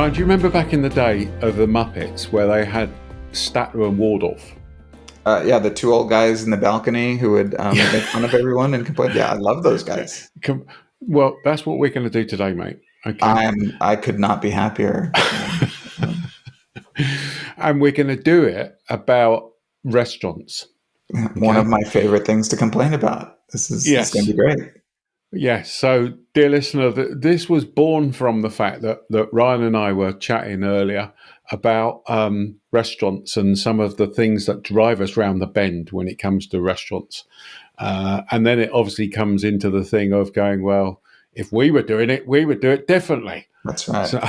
Ryan, do you remember back in the day of the Muppets where they had Statler and Waldorf? Yeah, the two old guys in the balcony who would make fun of everyone and complain. Yeah, I love those guys. Well, that's what we're going to do today, mate. Okay. I could not be happier. And we're going to do it about restaurants. One Okay. of my favorite things to complain about. This is going to Yes. be great. Yes. So, dear listener, this was born from the fact that Ryan and I were chatting earlier about restaurants and some of the things that drive us round the bend when it comes to restaurants. And then it obviously comes into the thing of going, well, if we were doing it, we would do it differently. That's right. So,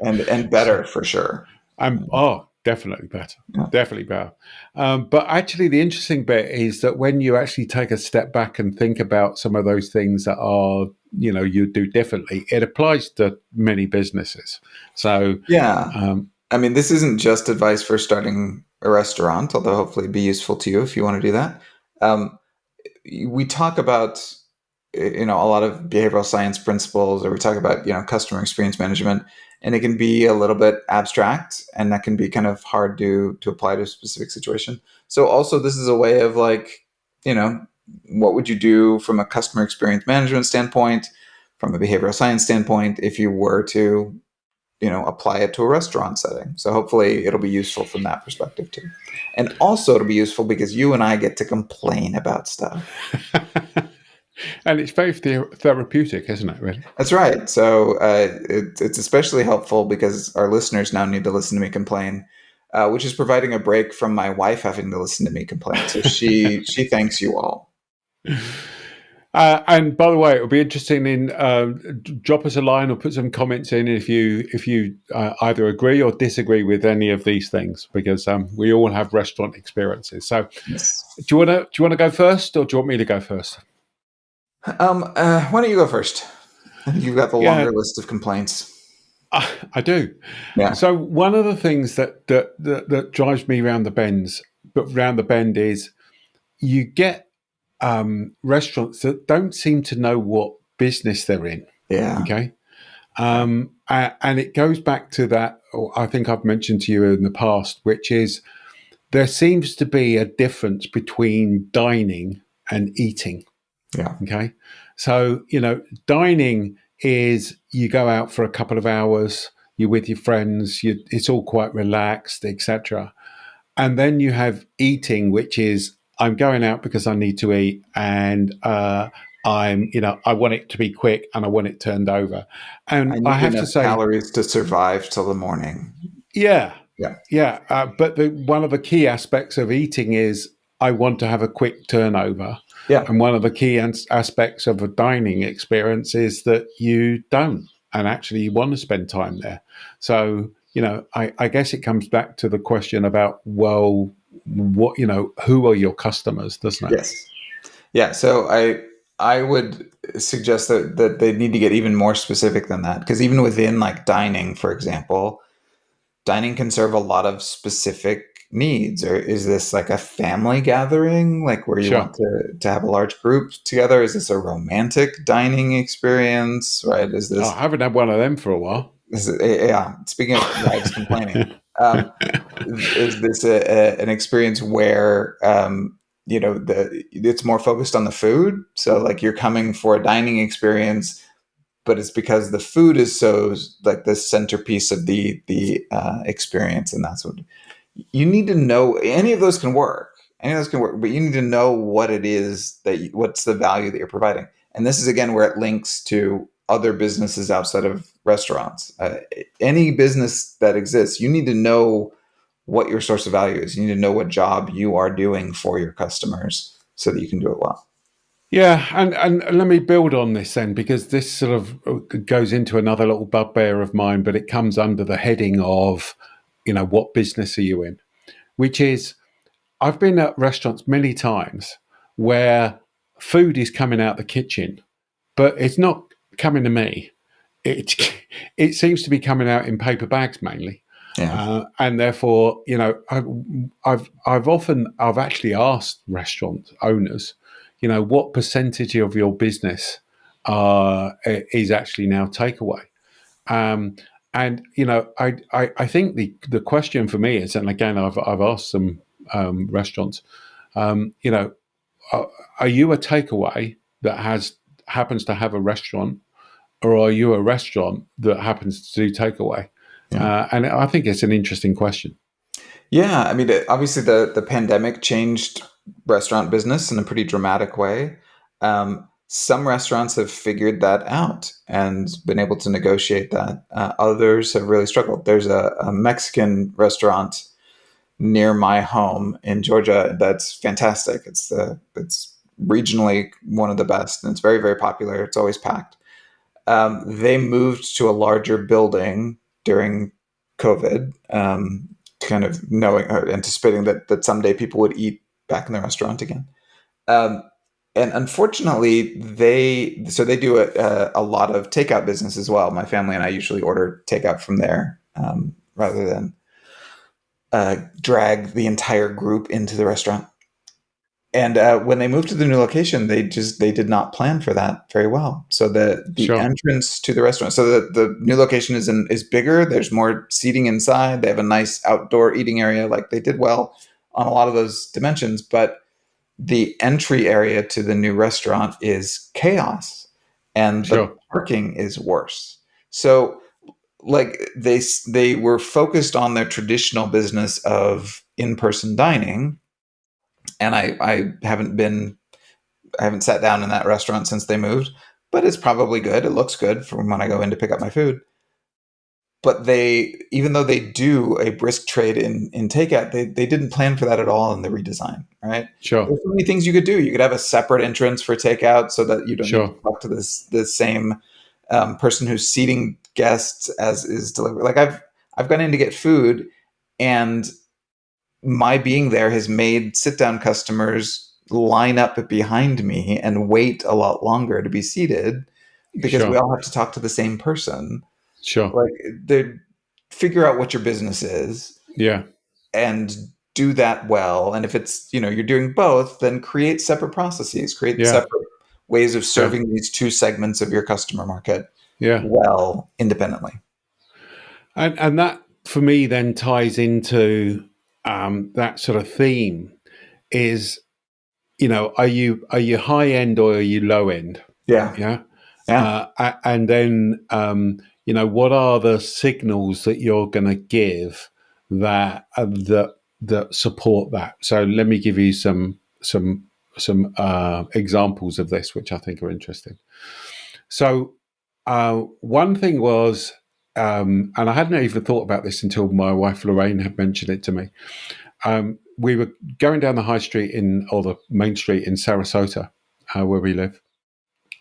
and better for sure. Definitely better. Yeah. Definitely better. But actually, the interesting bit is that when you actually take a step back and think about some of those things that are, you do differently, it applies to many businesses. So, yeah. I mean, this isn't just advice for starting a restaurant, although hopefully it'd be useful to you if you want to do that. We talk about, a lot of behavioral science principles, or we talk about, customer experience management, and it can be a little bit abstract, and that can be kind of hard to apply to a specific situation. So also this is a way of what would you do from a customer experience management standpoint, from a behavioral science standpoint, if you were to, apply it to a restaurant setting. So hopefully it'll be useful from that perspective too. And also it'll be useful because you and I get to complain about stuff. And it's very therapeutic, isn't it, really? That's right. So it's especially helpful because our listeners now need to listen to me complain, which is providing a break from my wife having to listen to me complain. So she thanks you all. And by the way, it'll be interesting in drop us a line or put some comments in if you either agree or disagree with any of these things, because we all have restaurant experiences. So, yes. do you want to go first, or do you want me to go first? Why don't you go first? I think you've got the longer list of complaints. I do. Yeah. So one of the things that drives me round the bend is you get restaurants that don't seem to know what business they're in. Yeah. Okay. And it goes back to that, I think I've mentioned to you in the past, which is there seems to be a difference between dining and eating. Yeah. Okay. So, dining is you go out for a couple of hours, you're with your friends, it's all quite relaxed, etc. And then you have eating, which is I'm going out because I need to eat, and I want it to be quick and I want it turned over. And I have to say, calories to survive till the morning. Yeah. Yeah. Yeah. But one of the key aspects of eating is I want to have a quick turnover. Yeah. And one of the key aspects of a dining experience is that you don't, and actually you want to spend time there. So, I guess it comes back to the question about, well, what, who are your customers, doesn't it? Yes. Yeah. So I would suggest that they need to get even more specific than that, because even within like dining, for example, dining can serve a lot of specific needs. Or is this like a family gathering, like where you want to have a large group together? Is this a romantic dining experience, right? Is this? I haven't had one of them for a while. Speaking of wives complaining, is this an experience where it's more focused on the food? So like you're coming for a dining experience, but it's because the food is so like the centerpiece of the experience, and that's what you need to know. Any of those can work. But you need to know what it is what's the value that you're providing. And this is again where it links to other businesses outside of restaurants. Any business that exists, you need to know what your source of value is. You need to know what job you are doing for your customers so that you can do it well. Yeah, and let me build on this then, because this sort of goes into another little bugbear of mine, but it comes under the heading of, what business are you in? Which is, I've been at restaurants many times where food is coming out the kitchen, but it's not coming to me. It seems to be coming out in paper bags mainly. Yeah. And therefore, I've actually asked restaurant owners, what percentage of your business is actually now takeaway? And I think the question for me is, and again, I've asked some restaurants, you know, are, are you a takeaway that has happens to have a restaurant, or are you a restaurant that happens to do takeaway? Yeah. And I think it's an interesting question. Yeah, I mean, obviously the pandemic changed restaurant business in a pretty dramatic way. Some restaurants have figured that out and been able to negotiate that. Others have really struggled. There's a Mexican restaurant near my home in Georgia that's fantastic. It's regionally one of the best, and it's very, very popular. It's always packed. They moved to a larger building during COVID, kind of knowing or anticipating that someday people would eat back in the restaurant again. Um, and unfortunately, they do a lot of takeout business as well. My family and I usually order takeout from there, rather than drag the entire group into the restaurant. And when they moved to the new location, they did not plan for that very well. So the Sure, entrance to the restaurant, so the new location is bigger. There's more seating inside. They have a nice outdoor eating area. Like they did well on a lot of those dimensions, but the entry area to the new restaurant is chaos, and the sure, parking is worse. So like they were focused on their traditional business of in-person dining, and I haven't sat down in that restaurant since they moved, but it's probably good. It looks good from when I go in to pick up my food. But even though they do a brisk trade in takeout, they didn't plan for that at all in the redesign, right? sure, There's so many things you could do. You could have a separate entrance for takeout so that you don't need to sure, talk to the same person who's seating guests as is delivery. Like I've gone in to get food, and my being there has made sit down customers line up behind me and wait a lot longer to be seated because we sure, all have to talk to the same person. sure. Like, they figure out what your business is Yeah, and do that well. And if it's, you're doing both, then create separate processes, create yeah, separate ways of yeah, serving these two segments of your customer market yeah. well independently. And that for me then ties into that sort of theme is, are you high end or are you low end? Yeah. Yeah. Yeah. And then, what are the signals that you're going to give that support that? So let me give you some examples of this, which I think are interesting. So one thing was, and I hadn't even thought about this until my wife Lorraine had mentioned it to me. We were going down the high street or the main street in Sarasota, where we live,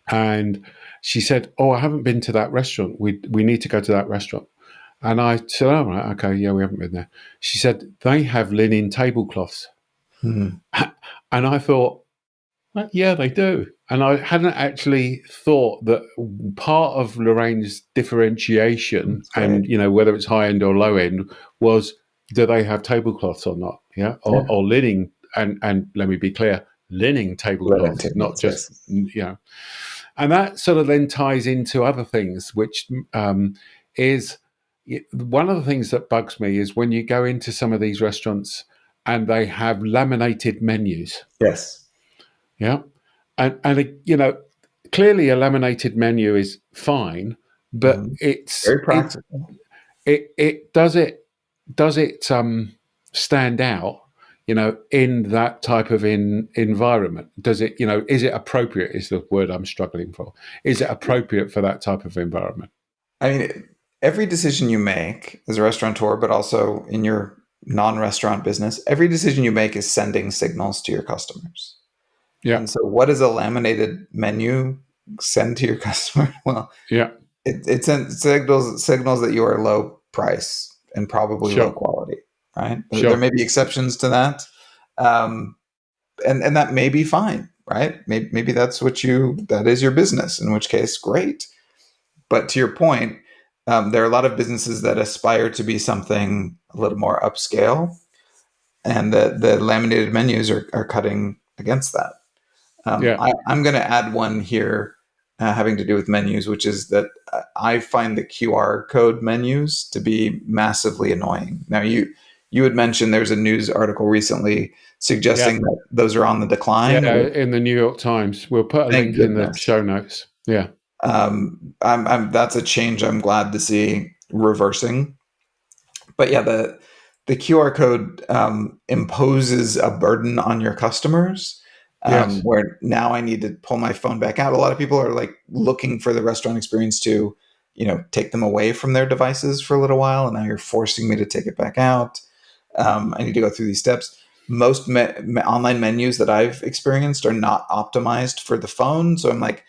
and she said, "Oh, I haven't been to that restaurant. We need to go to that restaurant." And I said, "Oh, right, okay, yeah, we haven't been there." She said, "They have linen tablecloths," Mhm. and I thought, well, yeah, they do. And I hadn't actually thought that part of Lorraine's differentiation, That's great. and whether it's high end or low end, was do they have tablecloths or not? Yeah, Yeah. or linen. And let me be clear, linen Linen tablecloths, not tables, just yes. And that sort of then ties into other things, which is one of the things that bugs me is when you go into some of these restaurants and they have laminated menus. Yes. Yeah. And clearly a laminated menu is fine, but Mhm. it's Very it practical. it does it stand out, in that type of environment? Does it, is it appropriate, is the word I'm struggling for? Is it appropriate for that type of environment? I mean, every decision you make as a restaurateur, but also in your non-restaurant business, every decision you make is sending signals to your customers. Yeah, And so, what does a laminated menu send to your customer? Well, yeah, it sends signals that you are low price and probably low sure, quality, right? There sure, may be exceptions to that, um, and that may be fine, right? Maybe that is your business, in which case, great. But to your point, there are a lot of businesses that aspire to be something a little more upscale, and the laminated menus are cutting against that. yeah, I'm going to add one here having to do with menus, which is that I find the QR code menus to be massively annoying. Now, you had mentioned there's a news article recently Yeah. suggesting that those are on the decline. Yeah. In the New York Times. We'll put a Thank link in the goodness. show notes. Yeah. That's a change I'm glad to see reversing. But yeah, the QR code imposes a burden on your customers, Yes. where now I need to pull my phone back out. A lot of people are like looking for the restaurant experience to, take them away from their devices for a little while, and now you're forcing me to take it back out. I need to go through these steps. Most online menus that I've experienced are not optimized for the phone, so I'm like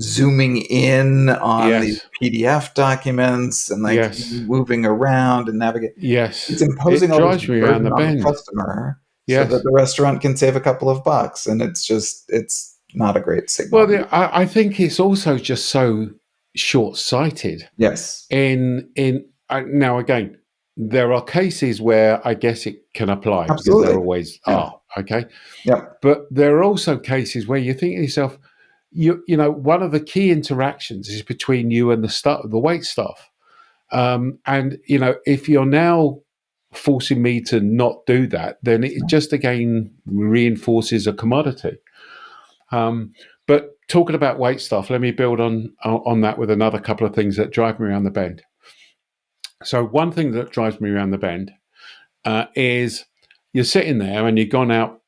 zooming in on these Yes. PDF documents and like Yes. moving around and navigate. It's Yes. imposing It all this drives me around burden the on the bend. customer so that Yes. the restaurant can save a couple of bucks, and it's not a great Well, signal. I think it's also just so short-sighted. Yes, Now again, there are cases where I guess it can apply because there absolutely. always Yeah, are. Okay, yep, but there are also cases where you think to yourself, one of the key interactions is between you and the wait staff, and if you're now forcing me to not do that, then it just again reinforces a commodity. Um, but talking about wait staff, let me build on that with another couple of things that drive me around the bend. So one thing that drives me around the bend is you're sitting there and you've gone out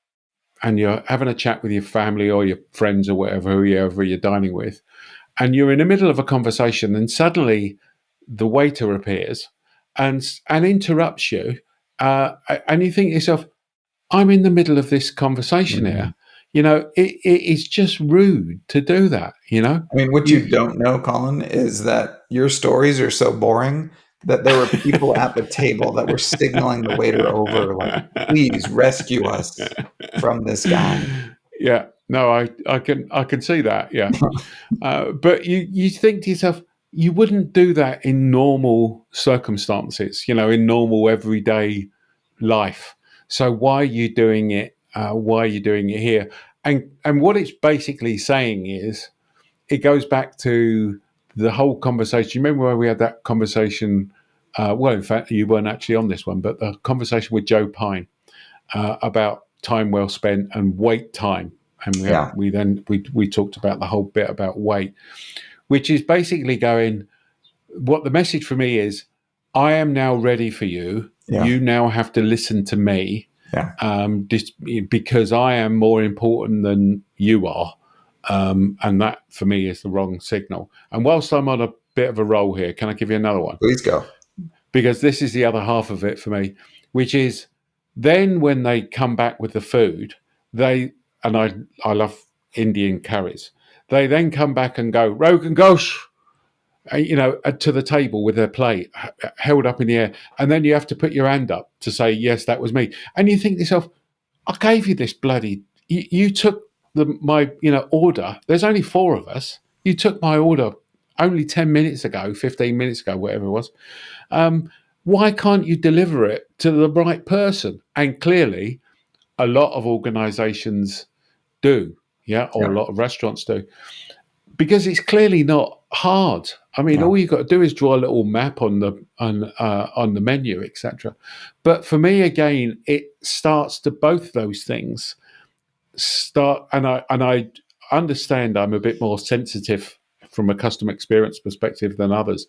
and you're having a chat with your family or your friends or whoever you're dining with, and you're in the middle of a conversation, and suddenly the waiter appears and interrupts you, and you think to yourself, "I'm in the middle of this conversation mhm. here." It is just rude to do that. I mean, what You you don't know, Colin, is that your stories are so boring that there were people at the table that were signaling the waiter over, like, "Please rescue us from this guy." yeah, no, I can see that. Yeah, but you think to yourself, you wouldn't do that in normal circumstances, in normal everyday life. So why are you doing it? Why are you doing it here? And what it's basically saying is, it goes back to the whole conversation. You remember where we had that conversation? Well, in fact, you weren't actually on this one, but the conversation with Joe Pine about time well spent and wait time. And Yeah, we talked about the whole bit about wait, which is basically going, what the message for me is, I am now ready for you. yeah, You now have to listen to me, yeah. just because I am more important than you are. And that for me is the wrong signal. And whilst I'm on a bit of a roll here, can I give you another one? Please go. Because this is the other half of it for me, which is then when they come back with the food, they and I love Indian curries. They then come back and go Rogan Gosh, to the table with their plate held up in the air, and then you have to put your hand up to say yes, that was me, and you think to yourself, I gave you this bloody. You took my order. There's only four of us. You took my order only 10 minutes ago, 15 minutes ago, whatever it was. Why can't you deliver it to the right person? And clearly, a lot of organisations do, yeah, or a Yeah, lot of restaurants do, because it's clearly not hard. I mean, yeah, all you've got to do is draw a little map on the menu, etc. But for me, again, it starts to both those things start, and I understand I'm a bit more sensitive from a customer experience perspective than others,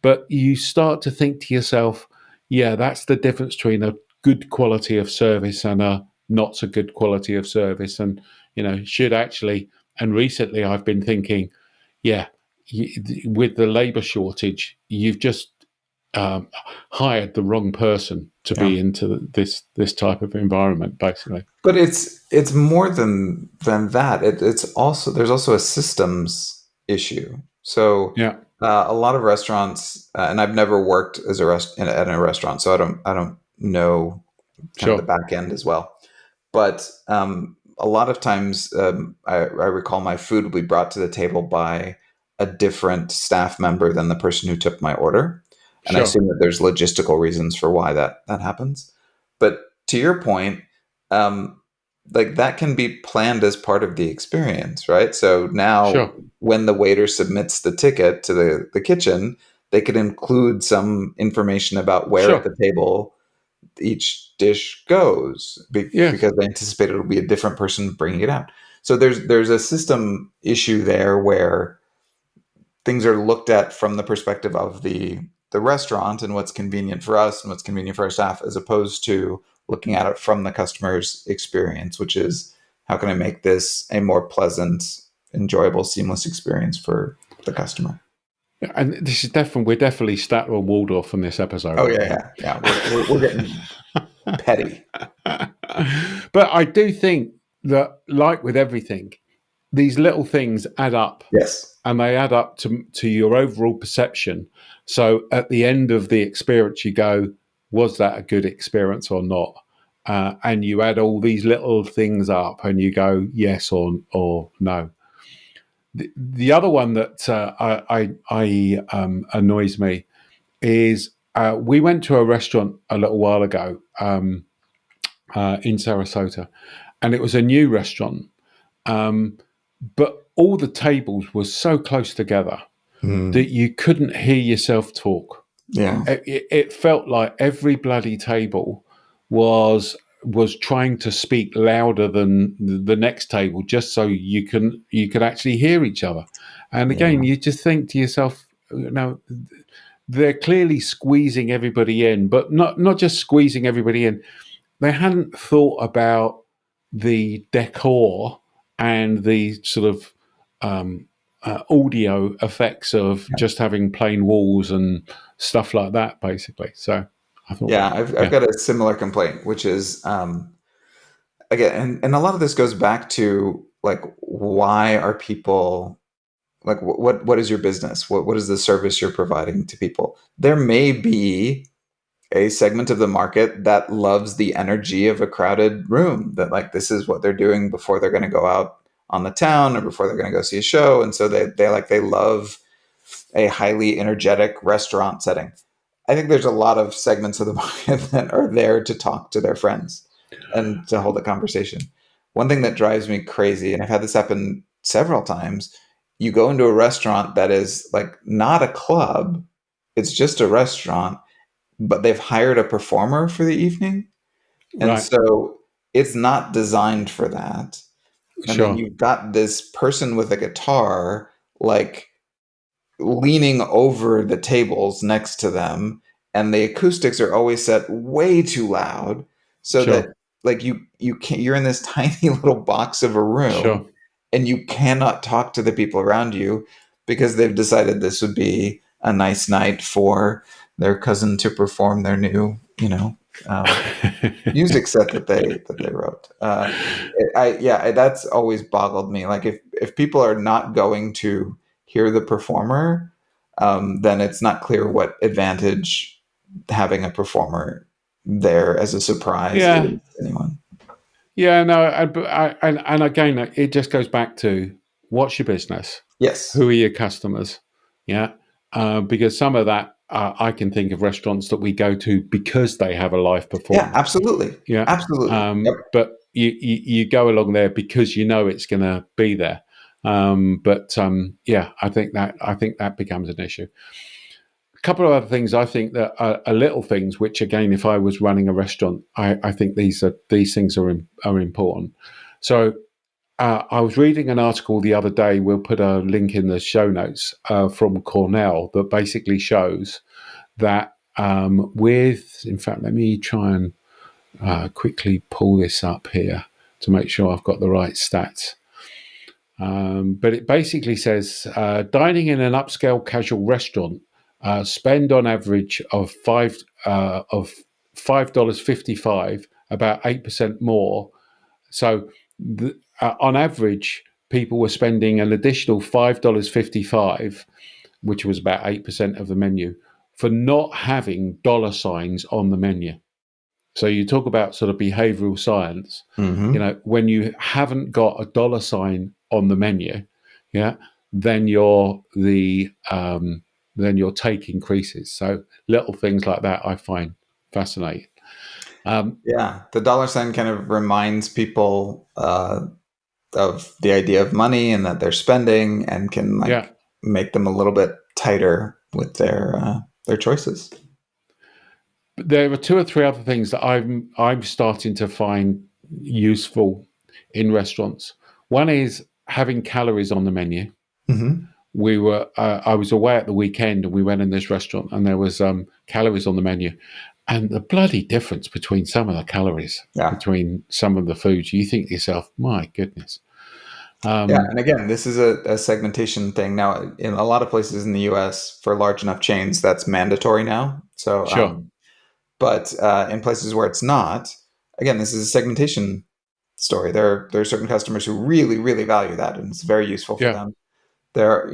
but you start to think to yourself, yeah, that's the difference between a good quality of service and a not so good quality of service. And, should actually, and recently I've been thinking, yeah, with the labor shortage, you've just um, hired the wrong person to yeah. be into this type of environment, basically. But it's more than that. It's also there's also a systems issue. So Yeah, a lot of restaurants, and I've never worked as at a restaurant, so I don't know kind of the sure, back end as well. But a lot of times, I recall my food will be brought to the table by a different staff member than the person who took my order, and I sure. assume that there's logistical reasons for why that happens. But to your point, um, like that can be planned as part of the experience, right? So now Sure. when the waiter submits the ticket to the kitchen, they could include some information about where at Sure. the table each dish goes Yes. because they anticipate it'll be a different person bringing it out. So there's a system issue there where things are looked at from the perspective of the restaurant and what's convenient for us and what's convenient for our staff, as opposed to looking at it from the customer's experience, which is how can I make this a more pleasant, enjoyable, seamless experience for the customer. And this is definitely, we're definitely Statler and Waldorf in this episode, Oh I yeah, think. yeah. We're getting petty. But I do think that, like with everything, these little things add up, Yes. and they add up to your overall perception. So at the end of the experience, you go, was that a good experience or not? And you add all these little things up and you go, yes or no. The other one that annoys me is we went to a restaurant a little while ago in Sarasota, and it was a new restaurant, but all the tables were so close together Mm, that you couldn't hear yourself talk. yeah. It felt like every bloody table was trying to speak louder than the next table just so you could actually hear each other. And again, Yeah. you just think to yourself, they're clearly squeezing everybody in, but not just squeezing everybody in. They hadn't thought about the decor and the sort of audio effects of just having plain walls and stuff like that, basically. So I thought, Yeah, I've yeah, got a similar complaint, which is again, and a lot of this goes back to like why are people like what is your business? What is the service you're providing to people? There may be a segment of the market that loves the energy of a crowded room, that like this is what they're doing before they're going to go out on the town or before they're going to go see a show, and so they love a highly energetic restaurant setting. I think there's a lot of segments of the market that are there to talk to their friends and to hold a conversation. One thing that drives me crazy, and I've had this happen several times, you go into a restaurant that is like not a club, it's just a restaurant, but they've hired a performer for the evening. And right, so it's not designed for that. And then sure, you've got this person with a guitar, like leaning over the tables next to them, and the acoustics are always set way too loud so that sure, like you can't, you're in this tiny little box of a room sure. and you cannot talk to the people around you because they've decided this would be a nice night for their cousin to perform their new, um, music set that they wrote. That's always boggled me. Like if people are not going to hear the performer, then it's not clear what advantage having a performer there as a surprise is Yeah, to anyone. yeah, no, and again, it just goes back to what's your business, Yes. who are your customers, yeah, because some of that I can think of restaurants that we go to because they have a live Yeah. performance, Absolutely. yeah, Absolutely. Yep. but you go along there because you know it's going to be there, but yeah, I think that becomes an issue. A couple of other things I think that are little things, which again, if I was running a restaurant, I think these things are important. So I was reading an article the other day. We'll put a link in the show notes from Cornell that basically shows that in fact, let me try and quickly pull this up here to make sure I've got the right stats. But it basically says dining in an upscale casual restaurant spend on average of $5.55, about 8% more. So on average, people were spending an additional $5.55, which was about 8% of the menu, for not having dollar signs on the menu. So you talk about sort of behavioral science. You Mm-hmm. know, when you haven't got a dollar sign on the menu, yeah, then your take increases. So little things like that I find fascinating. Yeah, the dollar sign kind of reminds people of the idea of money and that they're spending, and can Yeah, like make them a little bit tighter with their choices. but there are two or three other things that I'm starting to find useful in restaurants. One is having calories on the menu. Hmm. I was away at the weekend and we went in this restaurant and there was calories on the menu, and the bloody difference between some of the calories Yeah, between some of the foods, you think to yourself, my goodness. yeah, um, and again, this is a segmentation thing now. In a lot of places in the U.S., for large enough chains, that's mandatory now. So, sure, but in places where it's not, again, this is a segmentation story. There are certain customers who really really value that, and it's very useful for yeah, them. There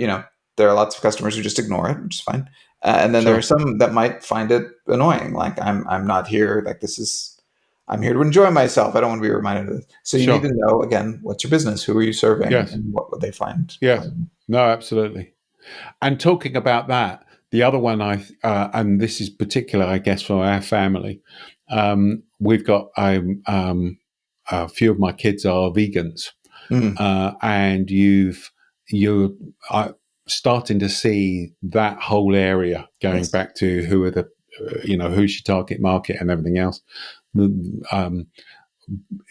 are lots of customers who just ignore it, which is fine. And then there are sure, some that might find it annoying. Like I'm not here. Like this is I'm here to enjoy myself. I don't want to be reminded of this. So you need sure, to know again, what's your business? Who are you serving? yes, And what would they find yes, valuable? no, absolutely. And talking about that, the other one and this is particular, I guess, for our family. We've got a few of my kids are vegans, Mm, and you're starting to see that whole area going yes. back to who are the who's your target market and everything else. Um,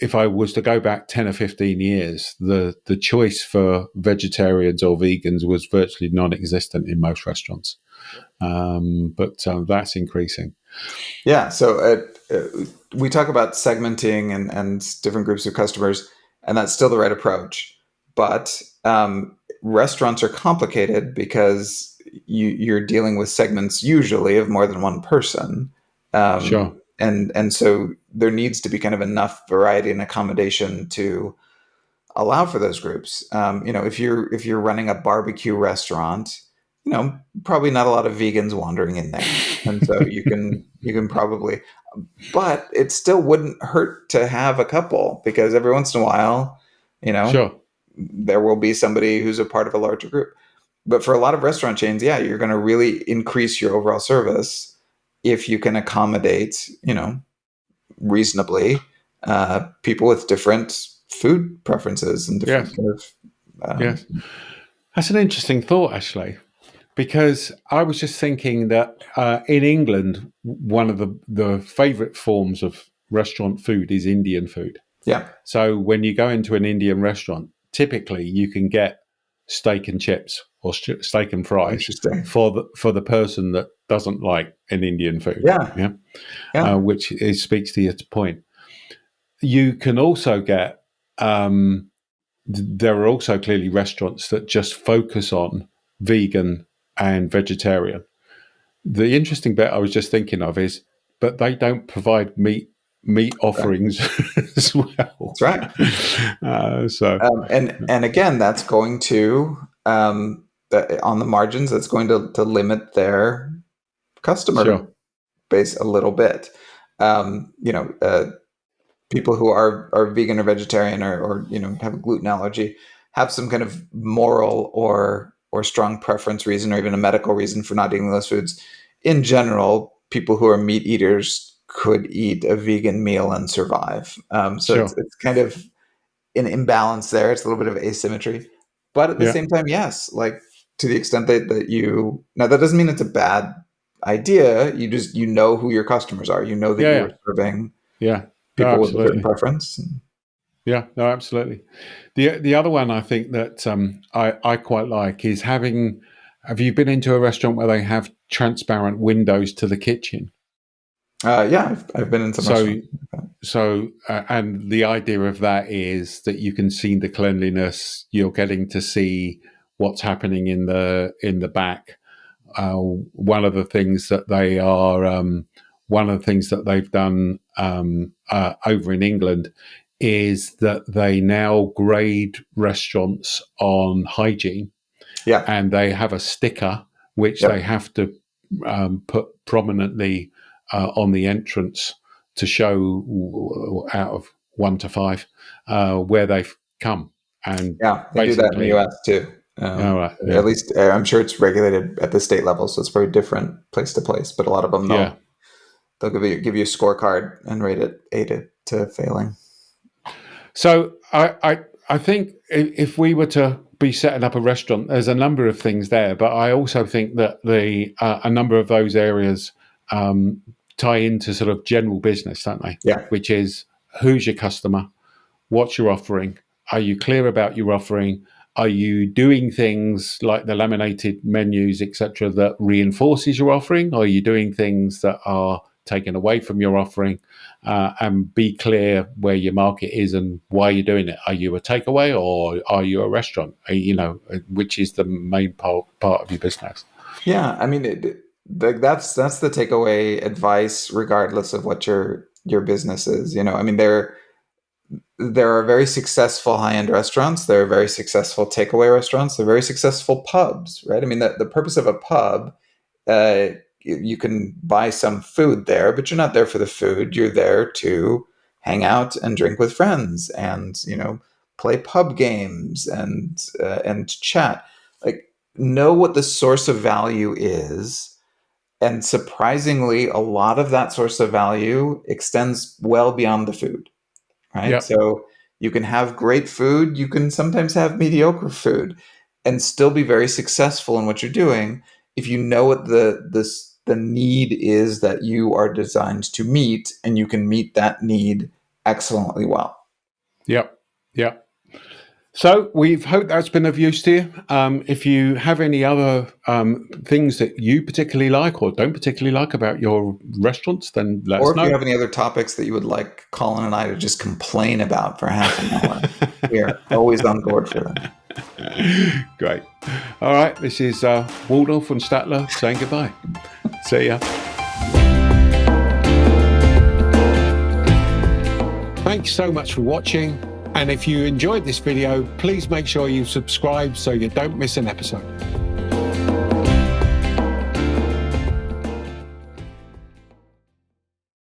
if I was to go back 10 or 15 years, the choice for vegetarians or vegans was virtually non-existent in most restaurants. But that's increasing. Yeah. So we talk about segmenting and different groups of customers, and that's still the right approach. But restaurants are complicated because you're dealing with segments usually of more than one person, Sure. and so there needs to be kind of enough variety and accommodation to allow for those groups. If you're running a barbecue restaurant, probably not a lot of vegans wandering in there, and so you can probably, but it still wouldn't hurt to have a couple, because every once in a while, you know, Sure. there will be somebody who's a part of a larger group. But for a lot of restaurant chains, yeah, you're going to really increase your overall service if you can accommodate, reasonably, people with different food preferences and different Yes. kind of. Yes. That's an interesting thought, actually, because I was just thinking that in England, one of the favourite forms of restaurant food is Indian food. Yeah, So when you go into an Indian restaurant, typically you can get steak and chips or steak and fries interesting. for the person that doesn't like an Indian food. Yeah, Yeah, yeah, speaks to your point. You can also get. There are also clearly restaurants that just focus on vegan and vegetarian. The interesting bit I was just thinking of is, but they don't provide meat right. offerings as well. That's right. So And again, that's going to, on the margins, that's going to limit their customer sure, base a little bit. Um, you know, uh, People who are vegan or vegetarian, or have a gluten allergy, have some kind of moral or strong preference reason, or even a medical reason for not eating those foods. In general, people who are meat eaters could eat a vegan meal and survive. So it's sure, it's kind of an imbalance there. It's a little bit of asymmetry, but at the yeah, same time, yes, like to the extent that you, now that doesn't mean it's a bad idea. You know who your customers are. You know that yeah, you yeah, are serving yeah. No, people with a certain absolutely. preference. Yeah, no, absolutely. The other one I think that I quite like is having. Have you been into a restaurant where they have transparent windows to the kitchen? Yeah, I've been in some So restaurants like that. and the idea of that is that you can see the cleanliness. You're getting to see what's happening in the back. One of the things that they are one of the things that they've done over in England is that they now grade restaurants on hygiene, Yeah, and they have a sticker which they yep, have to put prominently on the entrance to show out of 1 to 5 where they've come, and yeah, they do that in the basically, U.S. too. all right, At yeah, least I'm sure it's regulated at the state level, so it's very different place to place. But a lot of them, yeah, they'll they'll give you a scorecard and rate it 8 to failing. So I think if we were to be setting up a restaurant, there's a number of things there, but I also think that a number of those areas tie into sort of general business, don't they? Yeah. Which is, who's your customer? What's your offering? Are you clear about your offering? Are you doing things like the laminated menus, etc., that reinforces your offering? Or are you doing things that are taken away from your offering? And be clear where your market is and why you're doing it. Are you a takeaway or are you a restaurant? Which is the main part of your business? Yeah, I mean, that's the takeaway advice, regardless of what your business is. I mean, there are very successful high-end restaurants. There are very successful takeaway restaurants. There are very successful pubs, right? I mean, the purpose of a pub, you can buy some food there, but you're not there for the food. You're there to hang out and drink with friends and, play pub games and chat. Like, know what the source of value is. And surprisingly, a lot of that source of value extends well beyond the food, right? Yeah. So you can have great food, you can sometimes have mediocre food, and still be very successful in what you're doing if you know what the need is that you are designed to meet, and you can meet that need excellently well. Yep. Yep. So we've hoped that's been of use to you. If you have any other things that you particularly like or don't particularly like about your restaurants, then let Or us if you know. have any other topics that you would like Colin and I to just complain about for half an hour, we are always on board for that. Great. All right. This is Waldorf and Statler saying goodbye. See ya. Thanks so much for watching. And if you enjoyed this video, please make sure you subscribe so you don't miss an episode.